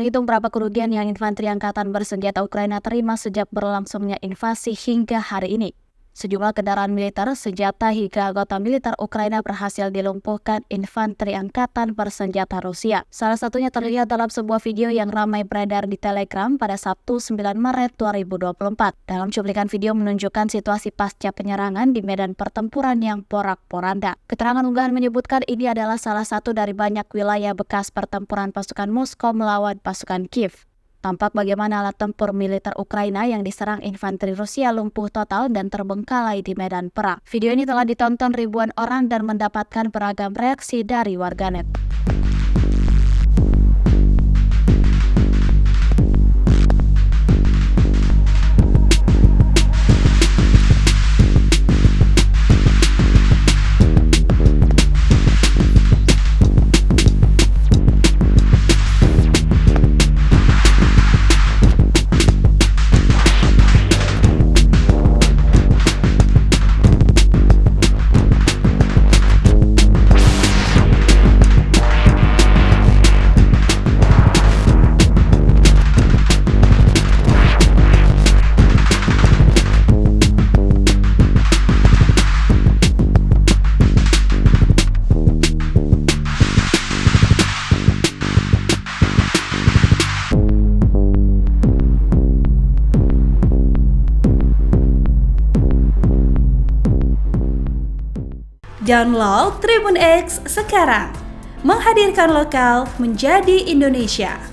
terhitung berapa kerugian yang infanteri angkatan bersenjata Ukraina terima sejak berlangsungnya invasi hingga hari ini. Sejumlah kendaraan militer, senjata hingga anggota militer Ukraina berhasil dilumpuhkan infanteri angkatan bersenjata Rusia. Salah satunya terlihat dalam sebuah video yang ramai beredar di Telegram pada Sabtu 9 Maret 2024. Dalam cuplikan video menunjukkan situasi pasca penyerangan di medan pertempuran yang porak-poranda. Keterangan unggahan menyebutkan ini adalah salah satu dari banyak wilayah bekas pertempuran pasukan Moskow melawan pasukan Kiev. Tampak bagaimana alat tempur militer Ukraina yang diserang infanteri Rusia lumpuh total dan terbengkalai di medan perang. Video ini telah ditonton ribuan orang dan mendapatkan beragam reaksi dari warganet. Download Tribun X sekarang, menghadirkan lokal menjadi Indonesia.